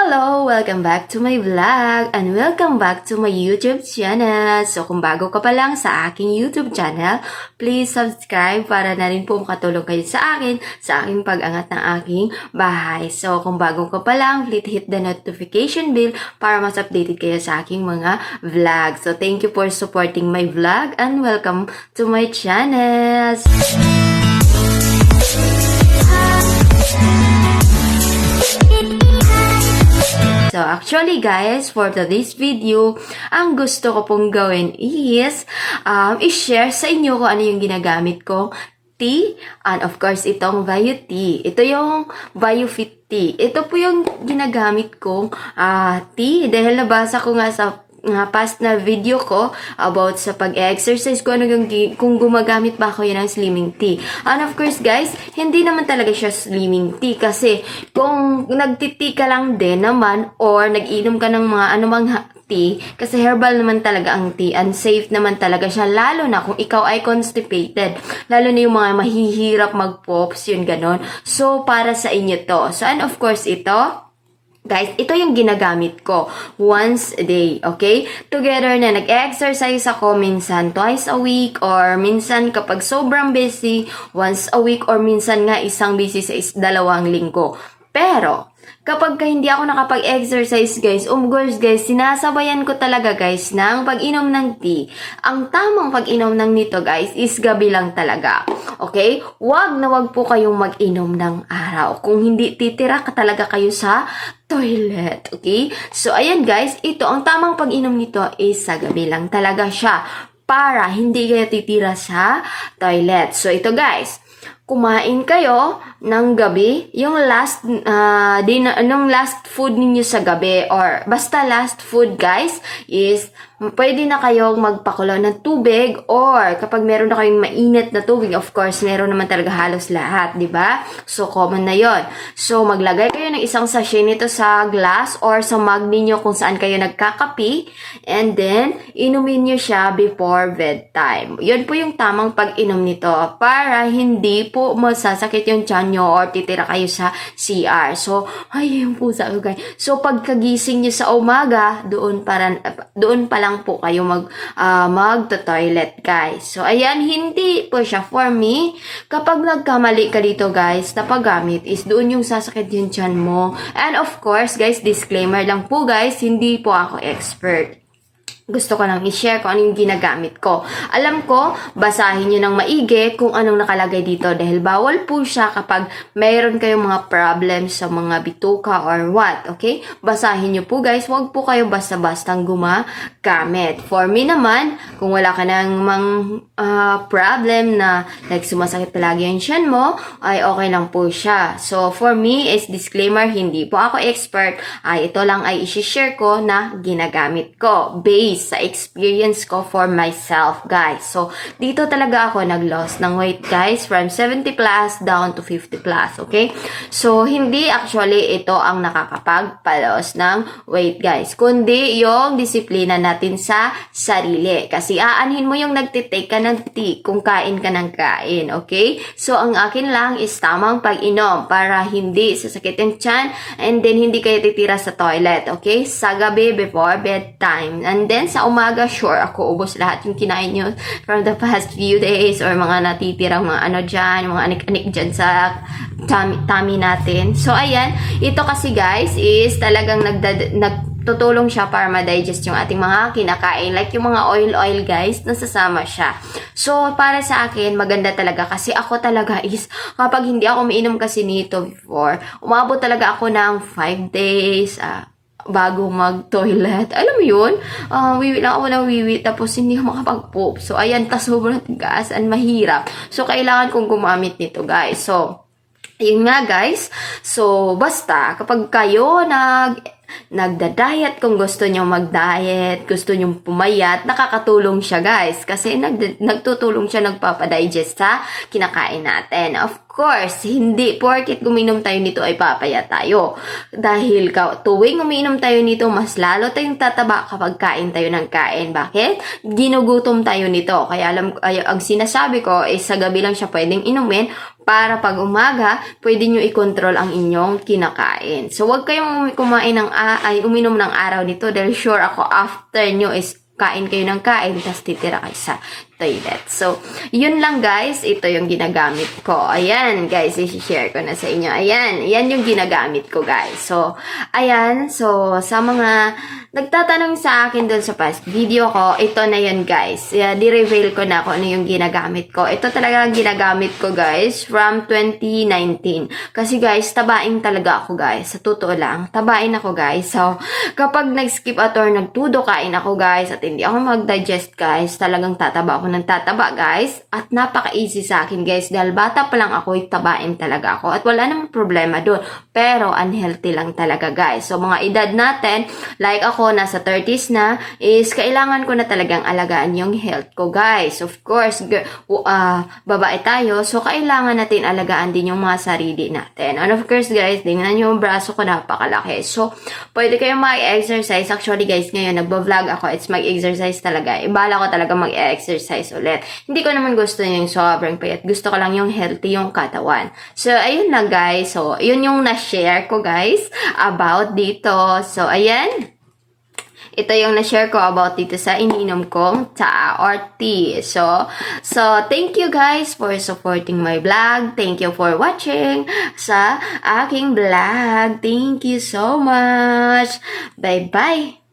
Hello! Welcome back to my vlog and welcome back to my YouTube channel. So kung bago ka pa lang sa aking YouTube channel, please subscribe para na rin po makatulong kayo sa aking pag-angat ng aking bahay. So kung bago ka pa lang, please hit the notification bell para mas updated kayo sa aking mga vlog. So thank you for supporting my vlog and welcome to my channel. So, actually guys, for today's video, ang gusto ko pong gawin is i-share sa inyo kung ano yung ginagamit ko tea, and of course, itong Bio tea. Ito yung BioFit tea. Ito po yung ginagamit kong tea dahil nabasa ko nga sa past na video ko about sa pag-exercise ko, kung gumagamit ba ako yan ng slimming tea. And of course guys, hindi naman talaga siya slimming tea kasi kung nagtiti ka lang din naman or nag-inom ka ng mga anumang tea, kasi herbal naman talaga ang tea, unsafe naman talaga siya, lalo na kung ikaw ay constipated, lalo na yung mga mahihirap mag-pops, yun ganon. So, para sa inyo to. So, and of course, ito, guys, ito yung ginagamit ko once a day, okay? Together na nag-exercise ako minsan twice a week or minsan kapag sobrang busy, once a week or minsan nga isang busy sa dalawang linggo. Pero, kapag hindi ako nakapag-exercise guys, sinasabayan ko talaga guys ng pag-inom ng tea. Ang tamang pag-inom ng nito guys is gabi lang talaga. Okay? Wag na wag po kayong mag-inom ng araw. Kung hindi, titira ka talaga kayo sa toilet. Okay? So, ayan guys, ito, ang tamang pag-inom nito is sa gabi lang talaga siya para hindi kayo titira sa toilet. So, ito guys, kumain kayo ng gabi, yung last food ninyo sa gabi or basta last food guys is pwede na kayong magpakulo ng tubig or kapag meron na kayong mainit na tubig, of course, meron naman talaga halos lahat, di ba? So, common na yon. So, maglagay kayo ng isang sachet nito sa glass or sa mug ninyo kung saan kayo nagkakapi and then, inumin nyo siya before bedtime. Yun po yung tamang pag-inom nito para hindi po masasakit yung tiyan nyo or titira kayo sa CR. So, ay, yung pusa ko guys. So, pagkagising nyo sa umaga, doon pa lang po kayo mag-toilet guys. So, ayan, hindi po siya for me. Kapag nagkamali ka dito guys, na paggamit is doon yung sasakit yung tiyan mo. And of course, guys, disclaimer lang po guys, hindi po ako expert. Gusto ko lang i-share kung anong ginagamit ko. Alam ko, basahin nyo ng maigi kung anong nakalagay dito dahil bawal po siya kapag mayroon kayong mga problems sa mga bituka or what, okay? Basahin nyo po guys, wag po kayo basta-bastang gumagamit. For me naman, kung wala ka nang problem na like sumasakit palagi yung tiyan mo, ay okay lang po siya. So, for me, is disclaimer, hindi po ako expert. Ito lang ay i-share ko na ginagamit ko based sa experience ko for myself, guys. So, dito talaga ako nag-loss ng weight, guys, from 70 plus down to 50 plus, okay? So, hindi actually ito ang nakakapagpalos ng weight, guys, kundi yung disiplina natin sa sarili. Kasi aanhin mo yung nagtitake ka ng tea kung kain ka ng kain, okay? So, ang akin lang is tamang pag-inom para hindi sasakit yung tiyan and then hindi kayo titira sa toilet, okay? Sa gabi before bedtime. And then, sa umaga, sure, ako ubos lahat yung kinain nyo from the past few days or mga natitirang mga ano dyan, mga anik-anik dyan sa tummy natin. So, ayan, ito kasi guys is talagang nagtutulong siya para ma-digest yung ating mga kinakain. Like yung mga oil guys, nasasama siya. So, para sa akin, maganda talaga kasi ako talaga is, kapag hindi ako umiinom kasi nito before, umabot talaga ako ng 5 days, bago mag-toilet. Alam mo yun? Wiwi lang ako ng wiwi, tapos hindi ako makapag-poop. So, ayan, sobrang tigas and mahirap. So, kailangan kong gumamit nito, guys. So, yun nga, guys. So, basta, kapag kayo nagda-diet, kung gusto nyo mag-diet, gusto nyo pumayat, nakakatulong siya guys. Kasi nagtutulong siya, nagpapadigest sa kinakain natin. Of course, hindi porket guminom tayo nito ay papayat tayo. Dahil tuwing umiinom tayo nito, mas lalo tayong tataba kapag kain tayo ng kain. Bakit? Ginugutom tayo nito. Kaya ang sinasabi ko is sa gabi lang siya pwedeng inumin para pag umaga, pwede nyo i-control ang inyong kinakain. So, wag kayong uminom ng araw nito dahil sure ako after nyo is kain kayo ng kain, tapos titira kayo sa toilet. So, yun lang guys. Ito yung ginagamit ko. Ayan, guys. I-share ko na sa inyo. Ayan. Yan yung ginagamit ko, guys. So, ayan. So, sa mga nagtatanong sa akin dun sa past video ko, ito na yun, guys. Di-reveal ko na kung ano yung ginagamit ko. Ito talaga ang ginagamit ko, guys, from 2019. Kasi, guys, tabain talaga ako, guys. Sa totoo lang, tabain ako, guys. So, kapag nag-skip at or nagtudo kain ako, guys, at hindi ako mag-digest, guys, talagang tataba ako ng tataba, guys. At napaka-easy sa akin, guys. Dahil bata pa lang ako, tabain talaga ako. At wala namang problema doon. Pero, unhealthy lang talaga, guys. So, mga edad natin, like ako, nasa 30s na, is kailangan ko na talagang alagaan yung health ko, guys. Of course, babae tayo. So, kailangan natin alagaan din yung mga sarili natin. And of course, guys, tingnan nyo yung braso ko, napakalaki. So, pwede kayong mag-exercise. Actually, guys, ngayon, nagbo-vlog ako. It's mag-exercise talaga. Ibala ko talaga mag-exercise ulit. Hindi ko naman gusto yung sobrang payat. Gusto ko lang yung healthy yung katawan. So, ayun lang guys. So, yun yung na-share ko guys about dito. So, ayan. Ito yung na-share ko about dito sa iniinom kong tsaa or tea. So, thank you guys for supporting my vlog. Thank you for watching sa aking vlog. Thank you so much. Bye-bye.